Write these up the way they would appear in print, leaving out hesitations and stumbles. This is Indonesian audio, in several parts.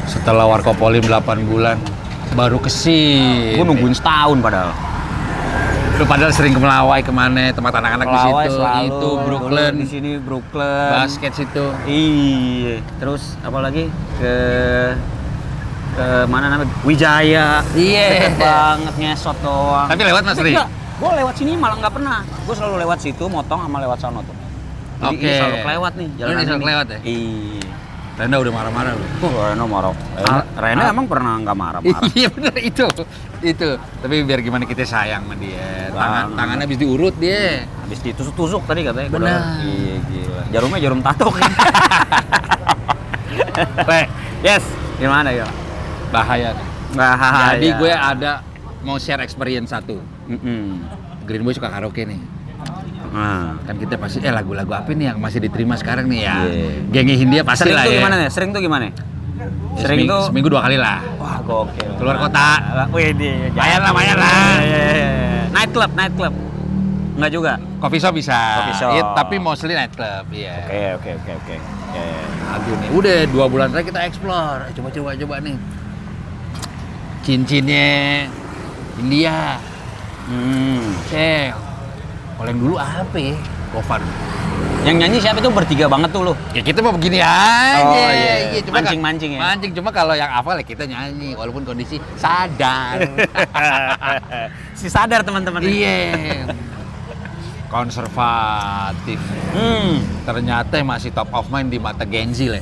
Setelah Warkopolim 8 bulan, baru kesini. Gue nungguin setahun padahal. Lu padahal sering ke Melawai kemana, tempat anak-anak di Melawai situ, selalu. itu Brooklyn, Di sini Brooklyn. basket situ. Iya. Terus apa lagi ke mana namanya? Wijaya. Iya. Deket banget ngesot doang. Tapi lewat Mas Ri? Gue lewat sini malah nggak pernah. Gue selalu lewat situ, motong sama lewat sono tuh. Jadi Oke. ini selalu kelewat nih jalan Ini selalu ini. kelewat ya? Iya. Renda udah marah-marah lu. Reno marah. Reno emang pernah nggak marah-marah? Iya bener itu. Tapi biar gimana kita sayang sama dia. Tangannya habis diurut dia. Habis ditusuk-tusuk tadi katanya. Benar. Iya gila. Jarumnya jarum tato kan. Yes. Gimana ya? Bahaya nih. Bahaya. Jadi gue ada mau share experience satu. Mm-mm. Green Boy suka karaoke nih. Nah. Kan kita pasti lagu-lagu apa nih yang masih diterima sekarang nih ya. Iya. Gengnya Hindia pasti Sering lah tuh ya. gimana nih? Sering tuh gimana? Ya, Sering tuh seminggu 2 kali lah. wah gokil. Keluar kota. Wih, di Mayan lah. Night club. Enggak juga. Coffee shop bisa. Coffee shop. Iya, tapi mostly night club, iya. Oke. Lagu nih. Udah 2 bulan terakhir kita explore. Coba nih. Cincinnya India. Cek. Kalau yang dulu apa ya? Gofar. Yang nyanyi siapa itu bertiga banget tuh lo? Ya kita mau begini aja. Oh, iya. Cuma Mancing-mancing ya? Mancing, cuma kalau yang hafal ya kita nyanyi. Walaupun kondisi sadar. Si sadar teman-teman. Iya. Konservatif. Ternyata masih top of mind di mata Gen Z lah.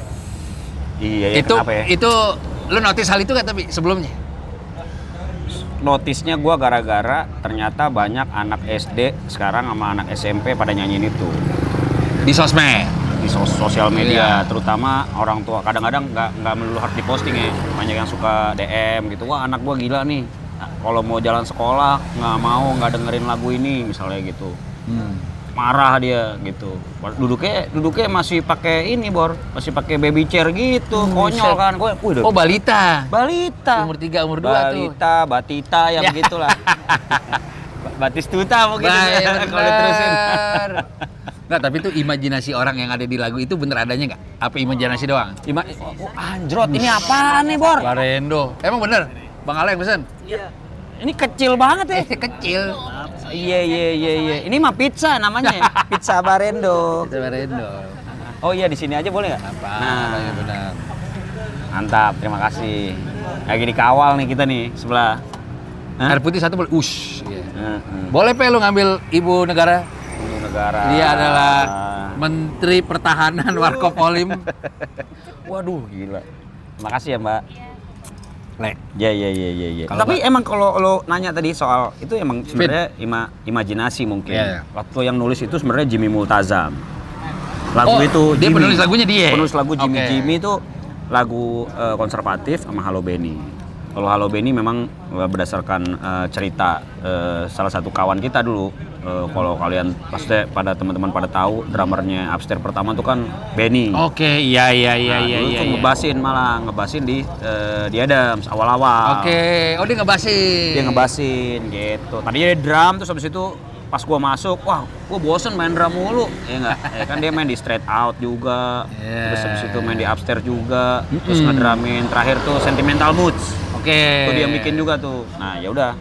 Iya, kenapa ya? Itu lu notice hal itu kan tapi sebelumnya? Notisnya gua gara-gara ternyata banyak anak SD sekarang sama anak SMP pada nyanyiin itu. Di sosmed. Di sosial media, Iya. terutama orang tua. Kadang-kadang nggak melulu harus diposting ya. Banyak yang suka DM gitu. Wah, anak gua gila nih. Nah, kalau mau jalan sekolah nggak dengerin lagu ini misalnya gitu. Marah dia gitu. Duduknya masih pakai ini, masih pakai baby chair gitu. Konyol kan. Oh, balita. Balita. Umur 3, umur 2 tuh. Balita, batita ya begitulah. Batistuta mungkin kalau diterusin. Nggak, tapi itu imajinasi orang yang ada di lagu itu bener adanya nggak? Apa imajinasi doang? Anjrot, ini apaan nih, Bor? Barendo. Emang bener? Bang Ale yang pesen? Iya. Ini kecil banget ya. Kecil. Iya. Ini mah pizza namanya. Pizza Barendo. Itu Barendo. Oh iya, di sini aja boleh nggak? Apa? Nah, Ya benar. mantap. Terima kasih. Lagi dikawal nih kita nih sebelah. Air putih satu boleh. Ush. Iya. Heeh. Boleh pe lu ngambil ibu negara? Negara. Dia adalah Menteri Pertahanan Warkopolim. Waduh, gila. Terima kasih ya, Mbak. Lek. Ya. Kalau Tapi emang kalau lo nanya tadi soal itu emang sebenarnya imajinasi mungkin. Iya. Waktu yang nulis itu sebenarnya Jimmy Multazam. Lagu Oh, itu dia Jimmy. penulis lagunya dia? Penulis lagu Jimmy. Oke. Jimmy itu lagu konservatif sama Halo Benny. Kalau Halo Benny memang berdasarkan cerita salah satu kawan kita dulu. Kalau kalian pasti pada teman-teman pada tahu drummernya Upstairs pertama tuh kan Benny. Oke, iya. Dulu tuh ngebasin di Adams awal-awal. Oke, oh dia ngebasin. Dia ngebasin gitu. Tadinya dia drum, terus habis itu pas gua masuk, wah gua bosen main drum mulu. Ya enggak? Ya kan dia main di Straight Out juga. Yeah. Terus habis itu main di Upstairs juga. Terus ngedramin terakhir tuh Sentimental Moods. Oke. Itu dia bikin juga tuh. Nah, ya udah.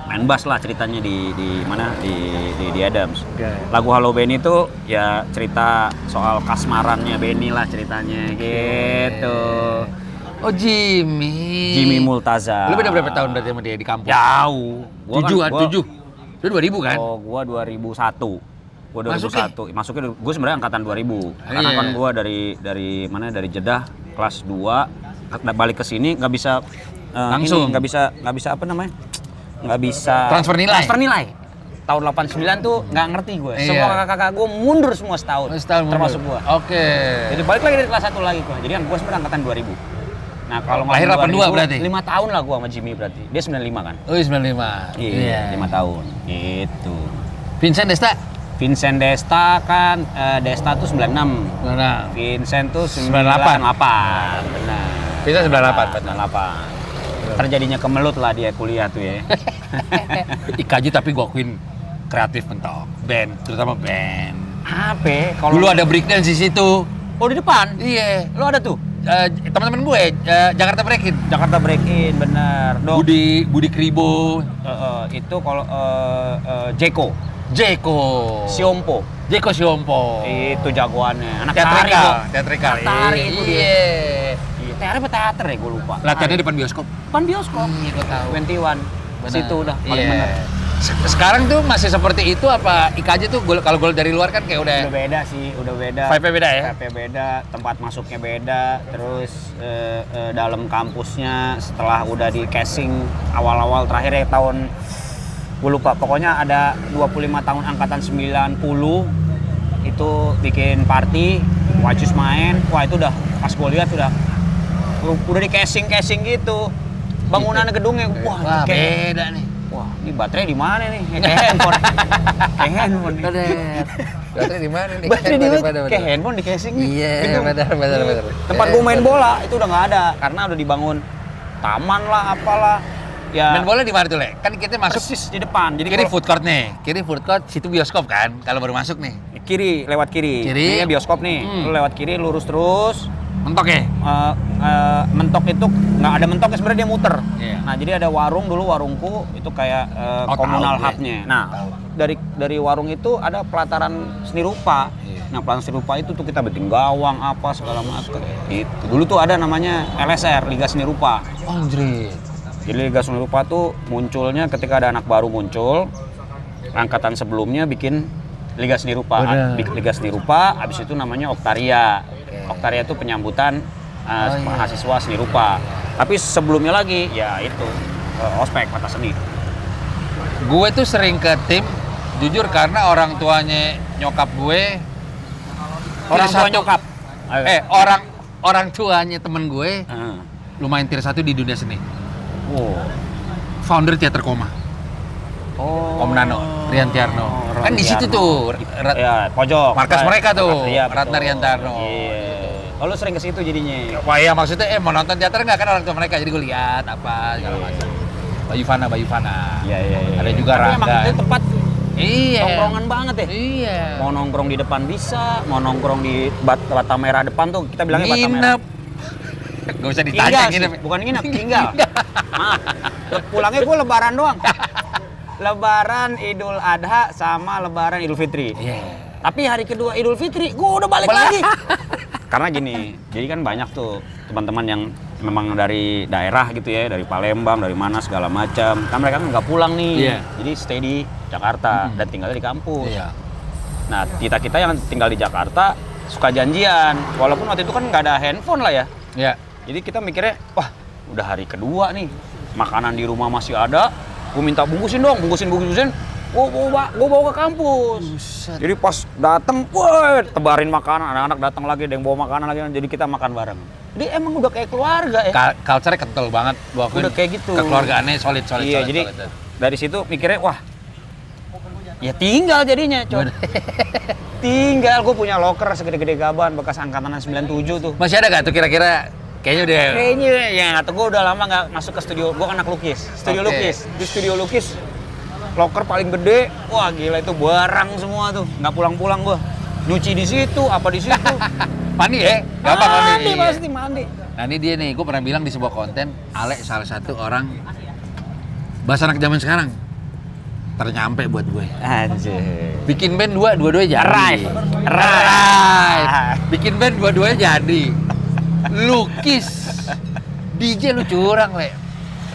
Main bass lah ceritanya di mana di Adams. Oke. Lagu Halo Benny itu ya cerita soal kasmarannya Benny lah ceritanya gitu. Oh, Jimmy. Jimmy Multazam. Lu beda berapa tahun berarti sama dia di kampus? Jauh. 7. Lu 2000 kan? Oh, gua 2001. Gua 2001. Masuknya gua sebenarnya angkatan 2000. Karena Iya. kan gua dari mana? Dari Jeddah kelas 2 balik ke sini nggak bisa Langsung. nggak bisa apa namanya? Nggak bisa Transfer nilai. Tahun 89 tuh nggak ngerti gue. Iya. Semua kakak-kakak gue mundur semua setahun. Termasuk gue. Oke. Jadi balik lagi dari kelas 1 lagi gue. Jadi kan gue sebenarnya angkatan 2000. Nah, kalau Lahir 82 berarti? 5 tahun lah gue sama Jimmy berarti. Dia 95 kan? Oh, 95. Iya, 5 tahun. Gitu. Vincent Desta? Vincent Desta kan, Desta tuh 96. Mana? Vincent tuh 98. 98. Benar. Vincent 98. 98. Terjadinya kemelut lah dia kuliah tuh ya. IKJ tapi gua akuin kreatif mentok. Band, terutama band. Apa? Kalau Dulu ada breakdance di situ. Oh, di depan? Iya. Lo ada tuh? teman-teman gue Jakarta Break-In. Jakarta Break-In, bener. Dong. Budi Kribo. Itu kalau Jeko Siompo. Jeko Siompo. Itu jagoannya. Anak teatrikal. Tari itu dia. Iya. Teater apa teater ya, gue lupa. Latihannya depan bioskop. Depan bioskop. Iya, gue tahu. 21. Situ udah paling bener. Sekarang tuh masih seperti itu apa IKJ tuh kalau gol dari luar kan kayak udah beda sih, udah beda. Vibe-nya beda ya? Vibe-nya beda, tempat masuknya beda, terus dalam kampusnya setelah udah di casing awal-awal terakhir ya tahun gue lupa, pokoknya ada 25 tahun angkatan 90 itu bikin party, Wajus main, wah itu udah pas gue lihat udah di casing gitu. Bangunan gedungnya, wah beda nih. Wah, ini baterai di mana nih? Kayak handphone. Kayak handphone. Baterai di mana nih? Baterai di mana? Kayak handphone di casing nih. Iya, benar. Tempat gue main bola itu udah nggak ada karena udah dibangun taman lah, apalah. Ya. Main bola di mana tuh, Le? Kan kita masuk persis di depan. Jadi kiri food court nih. Kiri food court, situ bioskop kan kalau baru masuk nih. Lewat kiri. Ini bioskop nih. Lu lewat kiri lurus terus. Mentok ya? Mentok itu nggak ada mentoknya, sebenarnya dia muter. Yeah. Nah jadi ada warung dulu, warungku itu kayak komunal hubnya. Nah dari warung itu ada pelataran seni rupa. Yeah. Nah pelataran seni rupa itu tuh kita bikin gawang apa segala macam. Itu dulu tuh ada namanya LSR, Liga Seni Rupa. Anjir. Jadi Liga Seni Rupa tuh munculnya ketika ada anak baru muncul. Angkatan sebelumnya bikin Liga Seni Rupa. Liga Seni Rupa, abis itu namanya Oktaria. Oktaria itu penyambutan mahasiswa seni rupa. Tapi sebelumnya lagi ya itu ospek mata seni. Gue tuh sering ke tim jujur karena orang tuanya nyokap gue nyokap. Orang tuanya temen gue lumayan tier 1 di dunia seni. Wow. Founder Teater Koma. Om Nano, Rian Tiarno. Kan di situ tuh ya, pojok. Markas mereka tuh, iya, Ratna Rian Tiarno. Iya. Oh, lu sering ke situ jadinya. Wah, iya maksudnya mau nonton teater enggak kan orang tua mereka, jadi gue lihat apa segala macam. Bayu Fana. Iya. Ada juga Rangga. Emang itu tempat nongkrongan banget ya. Iya. Mau nongkrong di depan bisa, mau nongkrong di bata merah depan tuh kita bilangnya bata merah. Gak usah ditanya nginep. Bukan nginep, tinggal. Maaf. Pulangnya gue lebaran doang. Lebaran Idul Adha sama Lebaran Idul Fitri. Yeah. Tapi hari kedua Idul Fitri, gue udah balik lagi. Karena gini, jadi kan banyak tuh teman-teman yang memang dari daerah gitu ya, dari Palembang, dari mana segala macam. Kan mereka kan nggak pulang nih, jadi stay di Jakarta dan tinggalnya di kampus. Yeah. Nah, kita yang tinggal di Jakarta suka janjian. Walaupun waktu itu kan nggak ada handphone lah ya. Yeah. Jadi kita mikirnya, wah udah hari kedua nih, makanan di rumah masih ada. Gue minta bungkusin dong, bungkusin. Gue bawa ke kampus. Buset. Jadi pas dateng, wah tebarin makanan, anak-anak datang lagi, ada yang bawa makanan lagi, jadi kita makan bareng. Jadi emang udah kayak keluarga ya. Culture-nya kental banget. Udah kayak gitu. Kekeluargaannya solid. Iya, jadi dari situ mikirnya, wah ya tinggal jadinya, coy. Tinggal, gue punya loker segede-gede gaban bekas angkatan 97 tuh. Masih ada gak tuh kira-kira? Kayaknya ya nggak tahu, gue udah lama nggak masuk ke studio. Gue anak lukis, lukis. Di studio lukis, loker paling gede. Wah gila, itu barang semua tuh. Nggak pulang-pulang gue. Nyuci di situ, apa di situ. Mandi ya? Gampang mandi. Pasti mandi. Nah ini dia nih, gue pernah bilang di sebuah konten, Ale salah satu orang bahasa anak zaman sekarang ternyampe buat gue. Anjir. Bikin band dua-duanya jadi. Arrive. Bikin band dua-duanya jadi. Lukis, DJ lu curang, Le.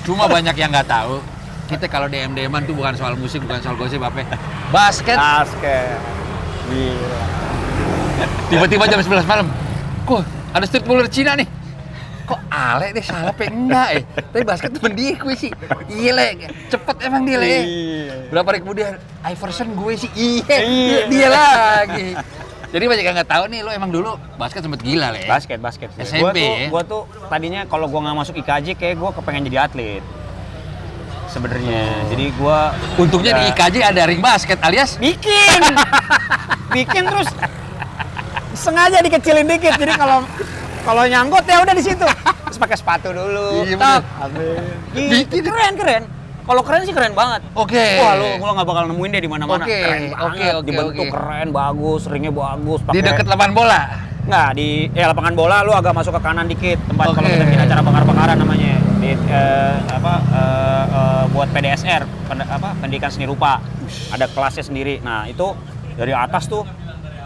Cuma banyak yang nggak tahu. Kita kalau DM-an tuh bukan soal musik, bukan soal gosip apa. Basket. Gila. Tiba-tiba jam 11 malam. Kok ada street baller Cina nih? Kok Ale deh salah apa enggak Tapi basket temen dia gue sih. Iya, Le. Cepet emang dia, Le. Berapa hari kemudian Iverson gue sih. Iya. Dia lagi. Jadi banyak yang nggak tahu nih, lo emang dulu basket sempet gila, Le. Basket. SMP Gua tuh tadinya kalau gua nggak masuk IKJ kayak gua kepengen jadi atlet. Sebenarnya. Jadi gua untungnya di IKJ ada ring basket alias bikin terus sengaja dikecilin dikit. Jadi kalau nyangkut ya udah di situ. Terus pakai sepatu dulu. Iya benar. Bikin keren. Kalau keren sih keren banget. Oke. Wah, lu nggak bakal nemuin deh di mana-mana. Oke. Keren banget. Dibentuk keren, bagus, ringnya bagus. Di dekat lapangan bola. Nggak, di lapangan bola lu agak masuk ke kanan dikit, tempat kalau Oke. kita bikin acara bakar-bakaran namanya. Di buat PDSR, pendidikan seni rupa. Ada kelasnya sendiri. Nah, itu dari atas tuh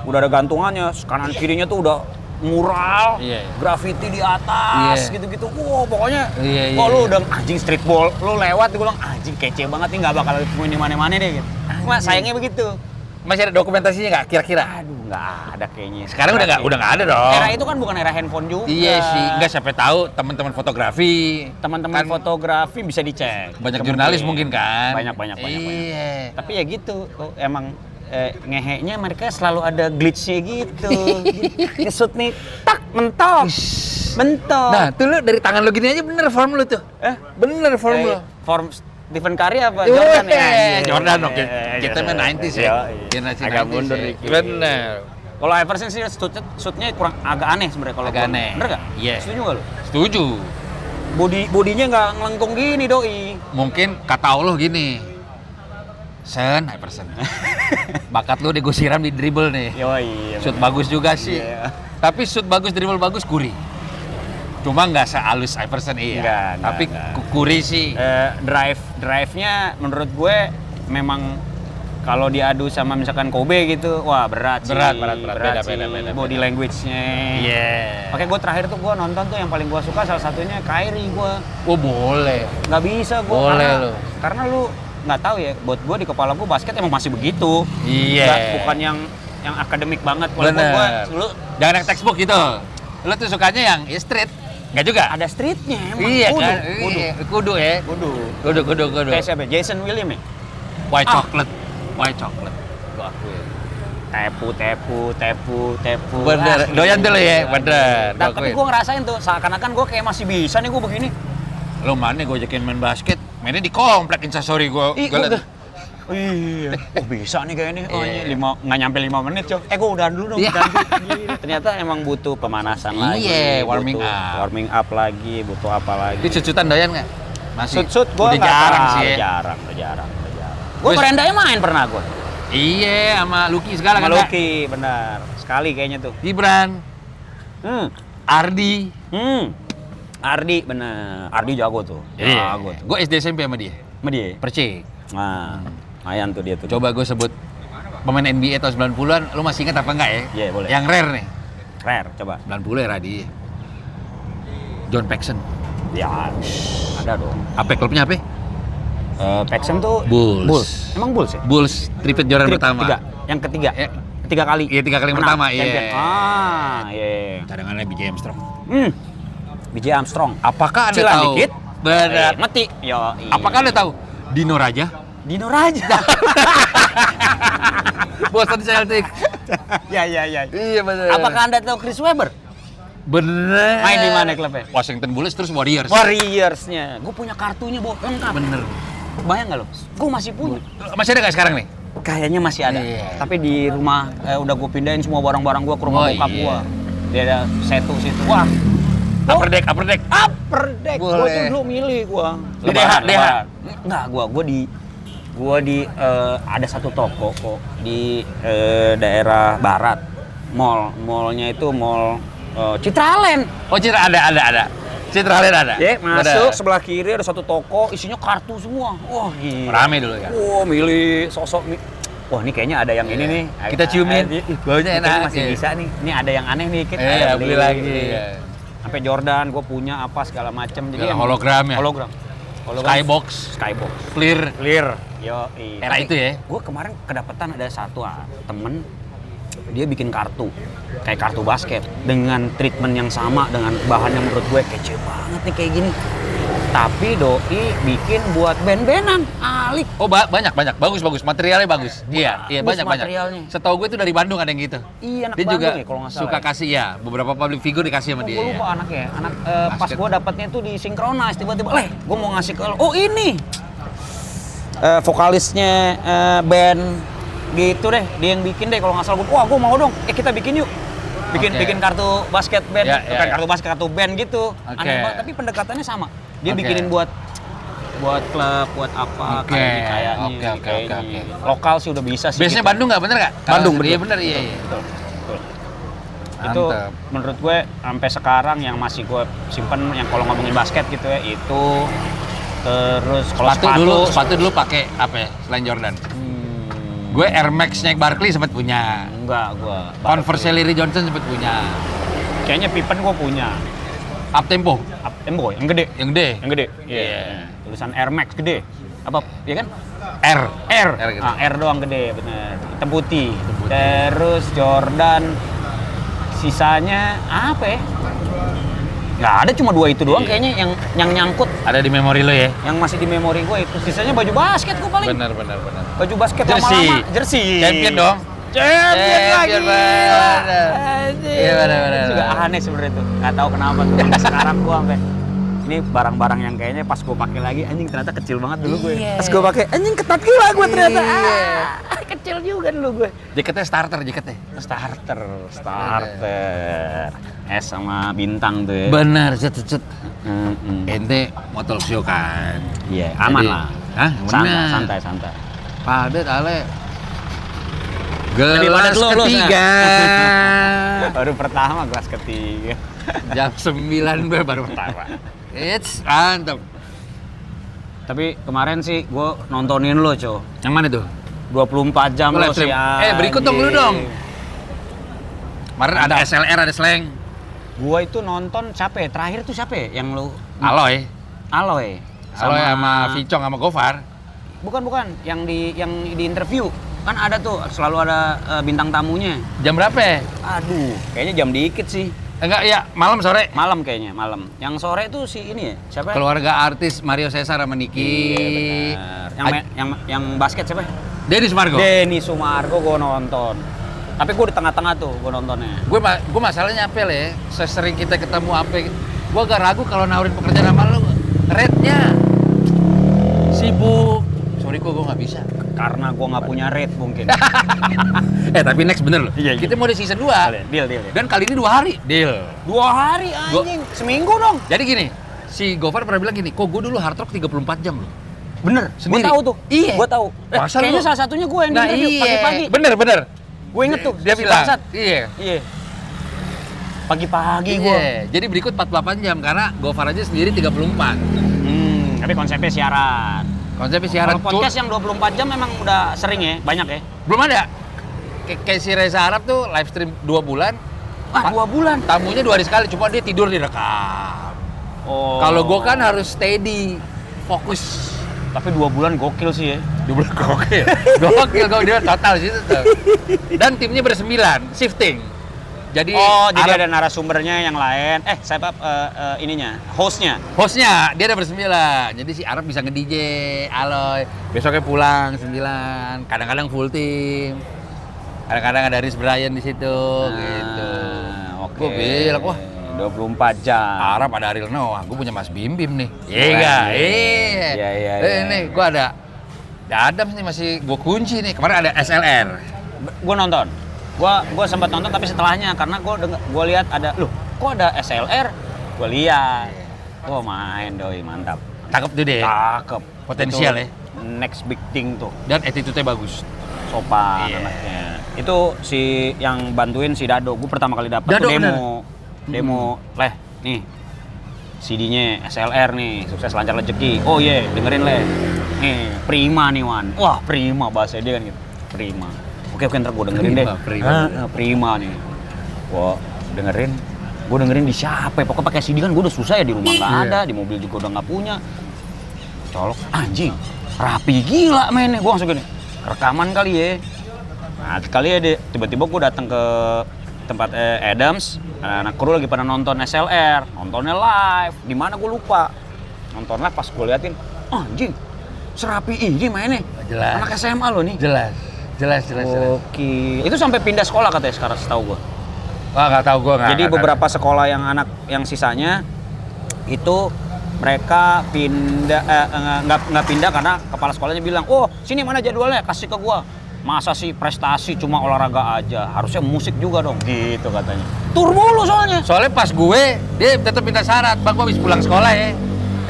udah ada gantungannya, kanan kirinya tuh udah mural, Iya. graffiti di atas, Iya. gitu-gitu. Wow, pokoknya Iya, kok iya, lu iya. udah anjing streetball, lu lewat gue bilang anjing kece banget nih, nggak bakal ditemuin di mana-mana deh gitu. Cuma sayangnya begitu. Masih ada dokumentasinya nggak kira-kira? Aduh, nggak ada kayaknya. Sekarang udah nggak ada dong. Era itu kan bukan era handphone juga. Iya sih, nggak siapa tahu teman-teman fotografi. Teman-teman Kan fotografi bisa dicek. banyak jurnalis mungkin kan. Banyak. Iya. Tapi ya gitu, emang ngeheknya mereka selalu ada glitch-nya gitu. Ngesut nih, tak mentok. Mentok. Nah, tuh lu dari tangan lu gini aja bener form lu tuh. Bener form lu. Form Stephen Curry apa Jordan Jordan ya? Jordan oke. Iya, Kita iya, mah 90s iya, ya. iya. Generasi Agak 90s mundur ya. dikit. Bener. Kalau Iverson sih shootnya kurang agak aneh sebenarnya kalau Agak gua. aneh. Bener nggak? Iya. Setuju nggak lu? Setuju. Bodinya nggak ngelengkung gini doi. Mungkin kata Allah gini. Sen, Iverson. Bakat lu gue siram di dribble nih. Iya. Shoot bagus juga sih. Iya. Tapi shoot bagus, dribble bagus, Curry. Cuma nggak sehalus Iverson iya. Nggak, Tapi nggak. Curry sih. Drive-nya menurut gue memang kalau diadu sama misalkan Kobe gitu, wah berat sih. Berat. sih. Beda. Body language-nya. Iya. Oke, gue terakhir tuh gue nonton tuh yang paling gue suka salah satunya Kyrie gue. Oh boleh. Nggak bisa gue. Boleh lu. Karena lu nggak tahu ya, buat gue di kepala gue basket emang masih begitu. Iya. Bukan yang akademik banget. Walaupun Bener. gue lu Jangan yang textbook gitu. Lu tuh sukanya yang street. Nggak juga? ada streetnya emang. Iya Kudu, kan? kudu. Iya, kudu ya. Kudu. Kayak siapa? Jason William ya? White Ah. chocolate. White chocolate. Gua akuin. Tepu. Bener. Asli. Doyan tuh lo ya? Bener. Nah, Gua tapi akuin. gue ngerasain tuh, seakan-akan gue kayak masih bisa nih gue begini. Lo mana gue ajakin main basket, mainnya di komplek Instastory gue. Iya. Oh bisa nih kayaknya nih. Oh Iya. ini nggak nyampe 5 menit coy. Gue udahan dulu dong. Iya. Gila, ternyata emang butuh pemanasan lagi. Iya, warming butuh up. Warming up lagi, butuh apa lagi. Itu cucutan doyan nggak? Masih. Sut gue udah jarang sih ya. Jarang. Gue Terus- merendahnya main pernah gue. Iya, sama Lucky segala Sama kan. Lucky, benar. Sekali kayaknya tuh. Gibran, Ardi. Ardi, benar. Ardi jago tuh. Jago tuh. Gue SD SMP sama dia. Sama dia. Percik. Nah, lumayan tuh dia tuh. Coba gue sebut pemain NBA tahun 90-an, lu masih ingat apa enggak ya? Iya, boleh. Yang rare nih. Rare, coba. 90 ya Radi. John Paxson. Ya, ada dong. Apa klubnya apa? Paxson tuh Bulls. Emang Bulls ya? Bulls, tripit juara pertama. Yang ketiga. Ya. Ketiga kali. Iya, 3 kali yang Menang, pertama, iya. champion. Iya. Cadangannya BJ Armstrong. BJ Armstrong. Apakah Anda Cilan tahu? dikit. Benar. Mati. Yo. Apakah Anda tahu Dino Raja? Dino Raja. Boston Celtics. Ya. Iya benar. Apakah Anda tahu Chris Webber? Bener. Main di mana klubnya? Washington Bullets terus Warriors. Warriors-nya. Gue punya kartunya, Bo. Lengkap. Bener. Bayang nggak lo? Gue masih punya. Masih ada nggak sekarang nih? Kayaknya masih ada. Iya. Tapi di rumah udah gue pindahin semua barang-barang gue ke rumah Oh, bokap iya. gue. Dia ada setu situ. Wah. Upper deck. Upper deck. Gue Boleh. tuh dulu milih gue. Di DH. Enggak, gue di ada satu toko kok di daerah barat. Mallnya itu mall Citraland. Oh Citra ada. Citra ada. Ya, masuk Ada. sebelah kiri ada satu toko isinya kartu semua. Wah, gila. Rame dulu ya. Wah, milih sosok nih. Wah, ini kayaknya ada yang ini nih. Kita ciumin. Ih, baunya Kita enak. masih Iya. bisa nih. Ini ada yang aneh nih, kita Beli lagi. Sampai Jordan, gue punya apa segala macam. Jadi Ya, emang- hologram ya? Hologram. Skybox, Skybox. clear. Yo, Era itu ya? Gue kemarin kedapetan ada satu temen, dia bikin kartu, kayak kartu basket dengan treatment yang sama dengan bahan yang menurut gue kece banget nih kayak gini. Tapi doi bikin buat band-bandan, alik. Oh banyak, bagus, materialnya bagus. Iya, Bagus banyak. materialnya. Setahu gue itu dari Bandung ada yang gitu. Iya, anak Dia Bandung juga ya kalau nggak salah. suka kasih ya, beberapa public figure dikasih sama dia. Gue Ya. lupa anaknya, pas Basket. gue dapatnya tuh di Synchronize tiba-tiba, gue mau ngasih ke lo. Oh ini, vokalisnya band gitu deh, dia yang bikin deh kalau nggak salah. Wah gue mau dong, kita bikin yuk. Bikin kartu basket band, Ya, bukan ya. kartu basket, kartu band gitu. Oke. Aneh banget, tapi pendekatannya sama. Dia Oke. bikinin buat klub, buat apa, Oke. kayaknya. Oke. Lokal sih udah bisa sih. Biasanya kita. Bandung nggak bener nggak? Bandung, Iya bener. bener, iya. Betul. Itu Mantap. menurut gue sampai sekarang yang masih gue simpen yang kalau ngomongin basket gitu ya itu. Terus kalau Sepatu dulu pakai apa ya selain Jordan? Gue Air Max-nya Barkley sempat punya. Enggak, gue Converse Larry Johnson sempat punya. kayaknya Pippen gue punya. Up Tempo Tempo yang gede. yang gede. Yang gede. Iya. Iya. Tulisan Air Max gede. Apa? Iya kan? R. R. R gitu. R doang gede, bener. Hitam putih. Terus Jordan sisanya apa ya? Nggak ada, cuma 2 itu doang Iya. kayaknya yang nyangkut. Ada di memori lo ya? Yang masih di memori gue itu. Sisanya baju basket gue paling. Benar. Baju basket Jersey. lama-lama. Jersey. Champion dong. Champion lagi. benar. Anjir. Iya, benar. Itu juga aneh sebenarnya tuh. Nggak tahu kenapa tuh. Sekarang gua sampai ini barang-barang yang kayaknya pas gue pakai lagi anjing ternyata kecil banget dulu gue. Iya. Pas gue pakai anjing ketat gila gue ternyata. Iya. Kecil juga dulu gue. Jaketnya starter jaketnya. Starter. S sama bintang tuh ya. Benar, cet. Mm-mm. Ente motor show kan. Iya, aman Jadi- lah. Hah? Benar. Santai. Padet ale. Lebih padat Gelas lu, ketiga. Baru pertama gelas ketiga. Jam 9 gue baru pertama. It's mantap. Tapi kemarin sih gue nontonin lo, Co. Yang mana tuh? 24 jam Lu lo live sih. stream. Berikut dong lu dong. Kemarin ada SLR, ada Slang. Gua itu nonton siapa ya? Terakhir tuh siapa ya? Yang lu Aloy. Aloy. Aloy sama Vicong sama Gofar. Bukan, yang di interview. Kan ada tuh, selalu ada bintang tamunya. Jam berapa ya? Aduh, kayaknya jam dikit sih. Enggak, ya malam sore. Malam kayaknya, malam. Yang sore tuh si ini ya, siapa? Keluarga artis Mario Cesar sama Niki. Iya, benar. Yang basket siapa? Denny Sumargo. Denny Sumargo gua nonton. Tapi gua di tengah-tengah tuh gua nontonnya. Gue masalahnya apa ya? Sesering kita ketemu apa? Gue agak ragu kalau nawarin pekerjaan sama lu. Rate-nya sibuk. Sorry kok gue nggak bisa. Karena gua nggak punya rate mungkin. Tapi next bener loh. Iya. Kita mau di season 2. Deal. Dan kali ini 2 hari. Deal. 2 hari anjing, seminggu dong. Jadi gini, si Gofar pernah bilang gini, kok gue dulu hard rock 34 jam loh. Bener, Sendiri. gue tahu tuh. Iya. Gue tahu. Masa Kayaknya lu- salah satunya gue yang di interview pagi-pagi. Bener. Gue inget tuh. Dia si bilang. bangsat. Iya. Iya. Pagi-pagi gue. Iya. Jadi berikut 48 jam karena Gofar aja sendiri 34. Tapi konsepnya siaran. Konsepnya siaran. Kalau podcast yang 24 jam memang udah sering ya, banyak ya. Belum ada. Kayak si Reza Arab tuh live stream 2 bulan. Wah, 2 bulan. Tamunya 2 hari sekali, cuma dia tidur direkam. Oh. Kalau gue kan harus steady, fokus. Tapi 2 bulan gokil sih ya. 2 bulan gokil. Gokil, dia total sih itu tuh. Dan timnya ber-9, shifting. Jadi Jadi Arab- ada narasumbernya yang lain. Siapa ininya? Hostnya. hostnya dia ada ber-9. Jadi si Arab bisa nge-DJ, Aloy. Besoknya pulang 9. Kadang-kadang full tim. Kadang-kadang ada Rhys Brian di situ gitu. Oke. Gue bilang, wah 24 jam. Arab ada Ariel Noah, gue punya Mas Bim Bim nih. Iya enggak? Iya. Iya. Nih, gue ada Adams nih masih gue kunci nih. Kemarin ada SLR. Gue nonton. Gue sempat nonton tapi setelahnya karena gue lihat ada, loh kok ada SLR? Gue lihat. Wah main doi, mantap. Cakep tuh deh. Cakep. Potensial Itu ya. Next big thing tuh. Dan attitude-nya bagus. Sopan Iya. anaknya. Itu si yang bantuin si Dado. Gue pertama kali dapet Dado, tuh demo. bener. Demo, leh nih. CD-nya SLR nih, sukses lancar rezeki. Oh iya, dengerin leh. Nih, prima nih Wan. Wah, prima bahasa dia kan gitu. Prima. Oke, ntar gue dengerin deh. Prima nih. Gua dengerin di siapa? Pokoknya pakai CD kan gue udah susah ya, di rumah nggak ada, di mobil juga udah nggak punya. Colok, anjing, rapi gila mainnya. Gue langsung gini, rekaman kali ya. Nah, kali ya deh, tiba-tiba gue datang ke tempat Adams, anak kru lagi pada nonton SLR, nontonnya live. Di mana gue lupa. Nonton live pas gue liatin, anjing, serapi ini mainnya. Jelas. Anak SMA lo nih. Jelas. Oke. Itu sampai pindah sekolah katanya sekarang setahu gue. Wah, nggak tahu gue nggak. Jadi beberapa sekolah yang anak yang sisanya itu mereka pindah nggak pindah karena kepala sekolahnya bilang, oh sini mana jadwalnya, kasih ke gua. Masa sih prestasi cuma olahraga aja, harusnya musik juga dong, gitu katanya. Tur mulu soalnya. Soalnya pas gue, dia tetap minta syarat, bang gue habis pulang sekolah ya.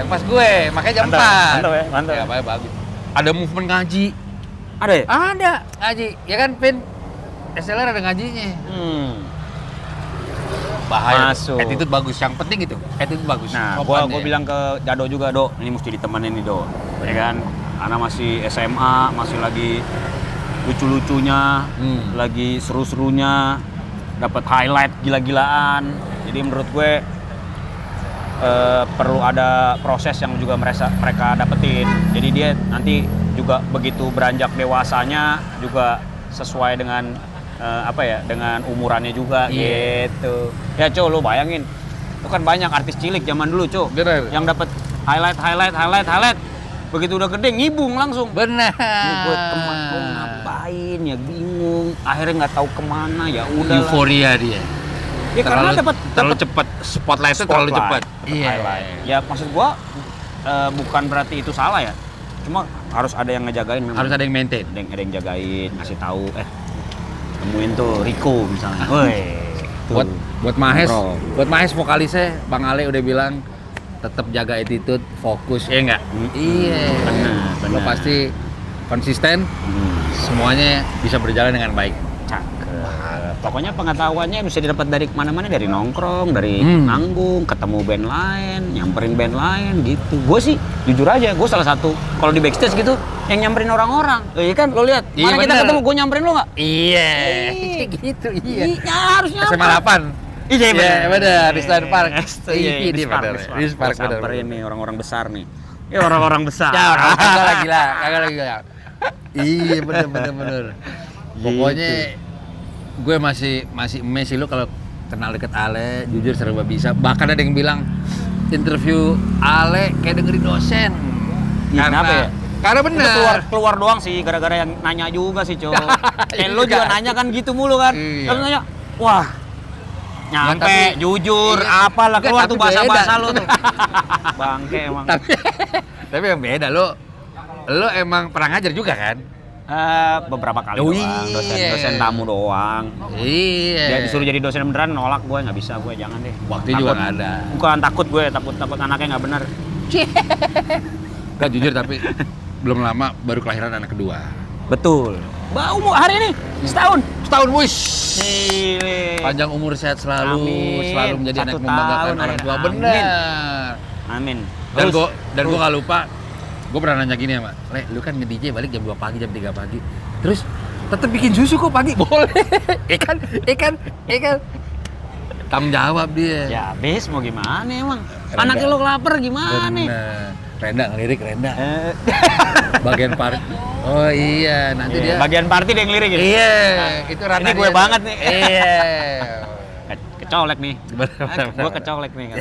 Yang pas gue, makanya jam 4. Mantap ya, mantap. Ya, bagus. Ada movement ngaji. Ada ya? Ada ngaji, ya kan Pin? SLR ada ngajinya. bahaya. Masuk. Attitude bagus, yang penting itu. Attitude bagus. Nah, Sopan gua ya. bilang ke Dado juga, Do, ini mesti ditemenin nih, Do. Ya kan? Karena masih SMA, masih lagi lucu-lucunya, lagi seru-serunya, dapat highlight gila-gilaan. Jadi menurut gue perlu ada proses yang juga mereka dapetin. Jadi dia nanti juga begitu beranjak dewasanya juga sesuai dengan dengan umurannya juga gitu. Ya, Co, lo bayangin. Itu kan banyak artis cilik zaman dulu, Co. Bener. Yang dapat highlight. Begitu udah gede ngibung langsung. Benar. Gue ngapain ya, bingung. Akhirnya nggak tahu kemana, ya udah. Euforia dia. Ya karena dapat terlalu cepat, spotlightnya terlalu cepat. Iya. Ya maksud gua bukan berarti itu salah ya. Cuma harus ada yang ngejagain memang. Harus ada yang maintain. Ada yang jagain, ngasih tahu temuin tuh Rico misalnya. Woi. Buat Mahes vokalisnya Bang Ale udah bilang tetap jaga attitude, fokus, ya enggak? Iya. Benar. Lo pasti konsisten, semuanya bisa berjalan dengan baik. Cakep. Pokoknya pengetahuannya bisa didapat dari mana-mana, dari nongkrong, dari nanggung, ketemu band lain, nyamperin band lain gitu. Gue sih jujur aja, gue salah satu kalau di backstage gitu yang nyamperin orang-orang. Iya kan, lo lihat. Iya, mana kita ketemu, gue nyamperin lo nggak? Iya. Gitu, iya. Iya, harus nyamper. SMA 8. Iya benar, di Star Park. Iya, di Star Park. Samperin nih orang-orang besar nih. Ya orang-orang besar. Ya, kagak lagi gila. Iya, bener. Pokoknya gue masih emes sih lo kalau kenal deket Ale, jujur serba bisa. Bahkan ada yang bilang interview Ale kayak dengerin dosen. Kenapa ya? Karena bener. Keluar doang sih, gara-gara yang nanya juga sih, Cok. Lo juga nanya kan gitu mulu kan. Iya. Terus nanya, wah, nyampe, tapi, jujur, iya, apalah keluar tuh bahasa-bahasa lo tuh. Bangke emang. Tapi yang beda lo emang pernah ngajar juga kan? Beberapa kali Oh, doang, dosen tamu doang. Iya. Dia disuruh jadi dosen beneran nolak gue, nggak bisa gue, jangan deh. Waktu juga nggak ada. Bukan takut gue, takut anaknya nggak bener. Gak jujur tapi belum lama baru kelahiran anak kedua. Betul. Baru hari ini setahun. Wis. Gile. Panjang umur, sehat selalu, Amin. selalu menjadi 1 anak membanggakan tahun, orang tua. amin. Bener. Amin. Dan gue gak lupa, gue pernah nanya gini ya, Mak. Le, lu kan nge-DJ balik jam 2 pagi, jam 3 pagi. Terus tetep bikin susu kok pagi? Boleh. Ikan. Tanggung jawab dia. Ya, bes mau gimana emang? Anaknya lo lapar gimana? Bener. Renda ngelirik. Bagian part. Oh iya, nanti dia. Bagian party dia yang lirik gitu. Iya, itu ranah Ini gue dia banget tuh. nih. Iya. Kecolek nih. Bener. Gue kecolek nih kan.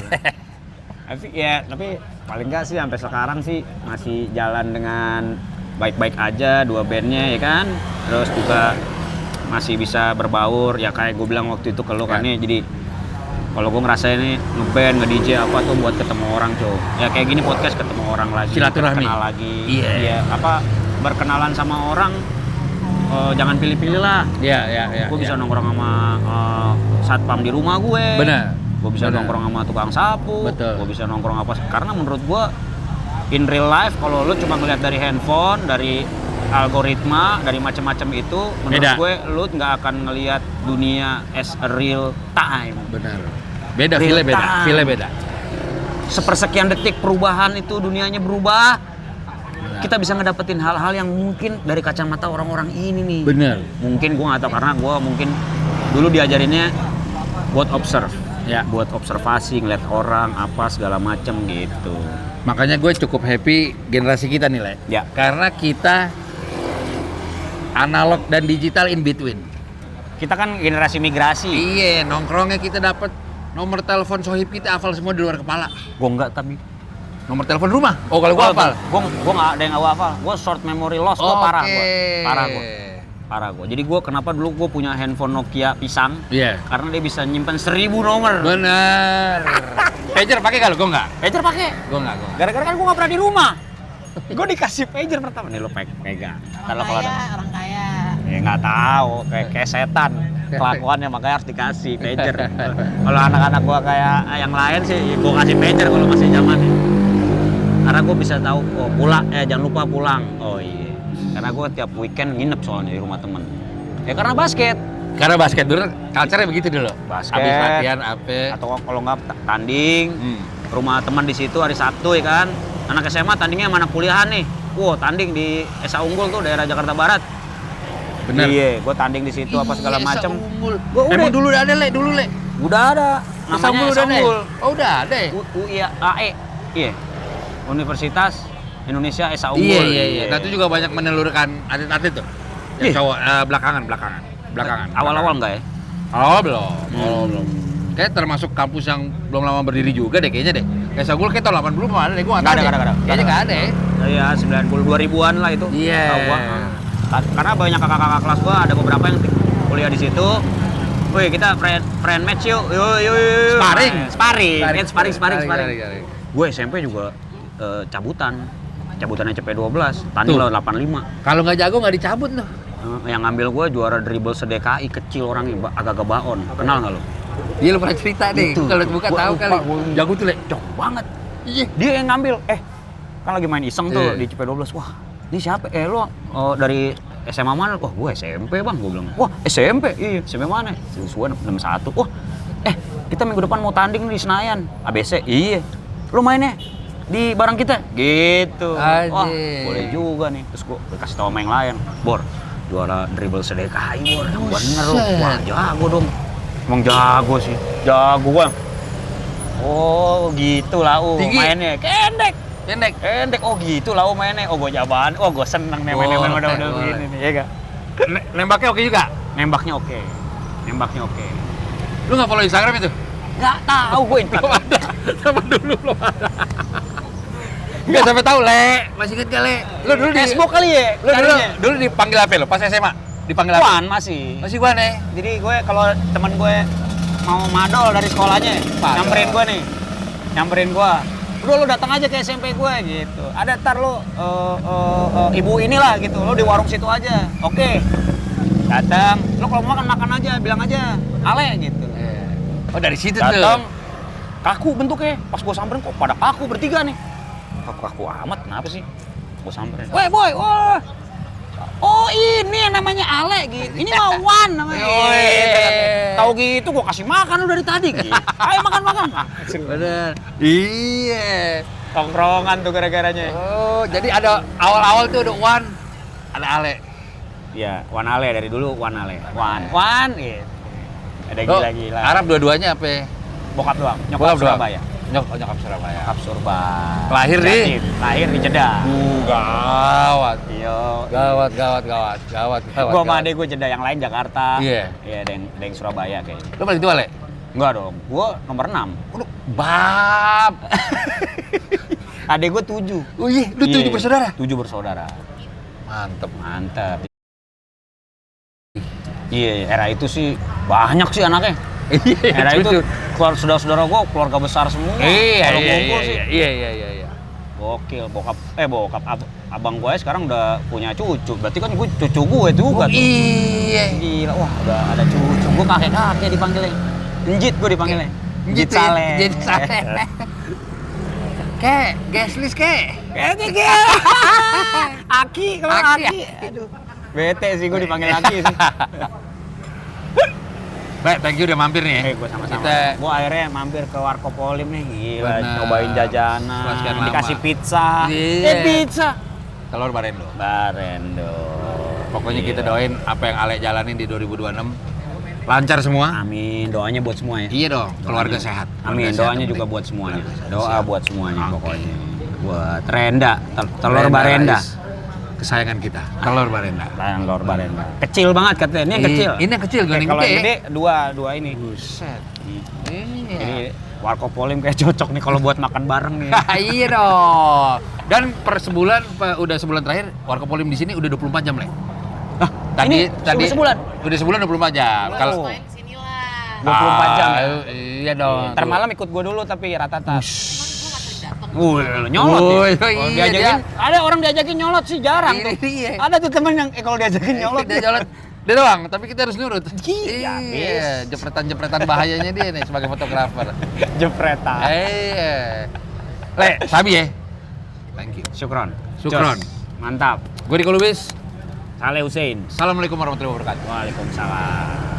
Tapi paling nggak sih sampai sekarang sih masih jalan dengan baik-baik aja dua bandnya ya kan. Terus juga masih bisa berbaur ya kayak gue bilang waktu itu ke lo kan nih. Jadi kalau gue ngerasain nih nge-band, nge-DJ apa tuh buat ketemu orang, Cok. Ya kayak gini podcast ketemu orang lagi, silaturahmi. kenal lagi. Iya. Berkenalan sama orang jangan pilih-pilih lah. Iya. Gue bisa nongkrong sama satpam di rumah gue. Benar. Gue bisa nongkrong sama tukang sapu. Betul. Gue bisa nongkrong apa? Karena menurut gue in real life kalau lu cuma ngeliat dari handphone, dari algoritma, dari macam-macam itu, menurut gue lu nggak akan ngelihat dunia as a real time. Benar. Beda, feel-nya beda. Sepersekian detik perubahan itu dunianya berubah. Benar. Kita bisa ngedapetin hal-hal yang mungkin dari kacamata orang-orang ini nih. Benar. Mungkin gue nggak tahu karena gue mungkin dulu diajarinnya buat observe. Ya, buat observasi, ngeliat orang, apa segala macem gitu. Makanya gue cukup happy generasi kita nih, Le. Ya. Karena kita analog dan digital in between. Kita kan generasi migrasi. Iya, nongkrongnya kita dapat nomor telepon sohib kita hafal semua di luar kepala. Gue enggak tapi. Nomor telepon rumah? Oh, kalau gue hafal. Gue nggak ada yang nggak hafal. Gue short memory loss, gue parah gue. Jadi gue kenapa dulu gue punya handphone Nokia pisang? Iya. Karena dia bisa nyimpen 1000 nomor. Bener. Pager pakai kalau gue nggak? Pager pakai. Gue nggak. Gara-gara kan gue nggak pernah di rumah. Gue dikasih pager pertama. Nih lo pegang. Kalau ada orang kaya. Ya nggak tahu, kayak setan kelakuannya, makanya harus dikasih pager. Kalau anak-anak gue kayak yang lain sih, gue kasih pager kalau masih zaman. Karena gue bisa tahu, oh pulang, jangan lupa pulang. Oh iya. Karena gue tiap weekend nginep soalnya di rumah temen. Ya karena basket. Karena basket dulu culture-nya begitu dulu. Basket. Habis latihan apa? Atau kalau nggak tanding, rumah teman di situ hari Sabtu ya kan. Anak SMA tandingnya mana kuliahan nih. Wow, tanding di Esa Unggul tuh daerah Jakarta Barat. Bener. Iya, gue tanding di situ apa segala Iya, macem. Unggul. Gua udah. Emang dulu udah ada dulu le. Udah ada. Esa Unggul udah ada. Unggul. Oh udah ada. Ya? UIAE. Iya. Universitas Indonesia Esa Unggul. Iya. Nah, itu juga banyak menelurkan atlet-atlet tuh. Yang Iya. cowok belakangan. Awal-awal enggak ya? Awal belum. Kayak termasuk kampus yang belum lama berdiri juga deh kayaknya deh. Esa Unggul kayak tahun 80 mana deh, gua Nggak nggak tahu. ada. Kayaknya nggak ada. Ya. Iya, 92 ribuan lah itu. Iya. Tahu gua. Karena banyak kakak-kakak kelas gua ada beberapa yang kuliah di situ. Wih, kita friend match yuk. Yuk. Sparring. Gue SMP juga cabutan CP12, tanding lawan 85. Kalau nggak jago nggak dicabut loh. Yang ngambil gue juara dribble se-DKI, kecil orangnya, agak-agak baon. Kenal nggak lo? Iya lu pernah cerita deh. Itu. Kalau buka Gua tahu lupa, kali. gua Jago tuh le. Jauh banget. Iya. Dia yang ngambil. Kan lagi main iseng tuh Iya. di CP12. Wah, ini siapa? Lo dari SMA mana? Wah, gue SMP bang, gue bilang. Wah, SMP? Iya, SMP mana? Sesuai 61. Wah, kita minggu depan mau tanding di Senayan. ABC? Iya. Lo mainnya di bareng kita? Gitu. Aji. Wah, boleh juga nih. Terus gue kasih tau sama yang lain. Bor, juara dribble se-DKI, Bor. Yang bener lo. Wah, jago dong. Emang jago sih. Jago bang. Oh, gitu lah. Tinggi? Mainnya. Pendek. Oh gitu lah mainnya. Oh gue jawaban. Oh gue seneng nih main udah boleh. begini nih, ya gak? Nembaknya oke juga. Nembaknya oke. Lu nggak follow Instagram itu? Nggak tahu gue itu. Belum ada. Sama dulu belum ada. Nggak sampai tahu le. Masih inget gak le? Lu dulu di Facebook kali ya? Lu dulu dipanggil apa lo? Pas SMA? Dipanggil apa? Wan masih. Masih gua nih. Jadi gue kalau temen gue mau madol dari sekolahnya, Madol. nyamperin gue. Udah lu datang aja ke SMP gue gitu. Ada ntar lu ibu inilah gitu. Lu di warung situ aja. Oke. Datang. Lu kalau mau makan aja, bilang aja. Ale gitu. Oh dari situ Datang. tuh. Kaku bentuknya. Pas gue samperin kok pada kaku bertiga nih. Kaku amat kenapa sih? Gue samperin. Woi boy, wah. Oh ini yang namanya Ale gitu. Ini mah Wan namanya. Tahu gitu gue kasih makan lu dari tadi gitu. Ayo makan. Bener. Iya. Tongkrongan tuh gara-garanya. Oh, jadi ada awal-awal tuh ada Wan, ada Ale. Iya, Wan Ale dari dulu Wan Ale. Wan gitu. Ada gila-gila. Arab dua-duanya apa? Bokap doang. Bokap Nyokap doang. Surabaya. Nyokap Surabaya. Nyokap Surabaya. Lahir di? Lahir di Jeddah. Gawat. Iya. Gawat. Gua sama adek gue Jeddah, yang lain Jakarta. Iya. Iya, ada yang Surabaya kayaknya. Lu paling tua, Le? Enggak dong, gua nomor 6. Lu bab. Adek gue 7. Oh iya, lu 7 bersaudara? 7 bersaudara. Mantep. Iya, era itu sih banyak sih anaknya. Era itu saudara-saudara gua keluarga besar semua. Kalau ngumpul sih. Iya. Gokil, bokap abang gue sekarang udah punya cucu. Berarti kan cucu gue juga tuh. Iya. Gila, wah udah ada cucu. Gue kakek dipanggilnya. Njit gue dipanggilnya. Njit Saleh. Njit Saleh. Kek, gaslis kek. Aki, kalau Aki. Aduh. Bete sih gue dipanggil Aki sih. Baik, thank you udah mampir nih. Gue sama-sama. Gue akhirnya mampir ke Warkop Polim nih. Gila, bener. cobain jajanan. Sekian lama. Dikasih pizza. Iya. Pizza. Telur Barendo. Pokoknya Gila. kita doain apa yang Ale jalanin di 2026 lancar semua. Amin, doanya buat semuanya. Iya dong, keluarga sehat. Amin, Keluarga doanya sehat juga penting. buat semuanya. Keluarga Doa sehat. buat semuanya Oke. pokoknya. Buat Renda, telur Barenda. Rais. Kesayangan kita, telur Barenda. Telur Barenda. Kecil banget katanya, ini yang kecil. Ini yang kecil, gue yang Kalau gede. yang gede dua ini. Buset. Iya. Jadi Warkop Polim kayak cocok nih kalau buat makan bareng nih. Iya dong. Dan per sebulan, udah sebulan terakhir, Warkop Polim di sini udah 24 jam, Le. Ini udah sebulan? Udah sebulan 24 jam. Wow. Kalau Main kesini lah. 24 jam. Iya dong. Ntar malam ikut gue dulu tapi rata-rata. Gue gak sering dateng. Nyolot Woi, ya. Kalau iya, diajakin, ada orang diajakin nyolot sih jarang tuh. Iya. Ada tuh temen yang kalau diajakin nyolot Dia nyolot. Dia doang, tapi kita harus nurut. Iya, jepretan-jepretan bahayanya dia nih sebagai fotografer. jepretan. Iya. Le, sabi ya. Thank you. Syukron. Syukron. Cus. Mantap. Gue Riko Lubis. Saleh Hussein. Assalamualaikum warahmatullahi wabarakatuh. Waalaikumsalam.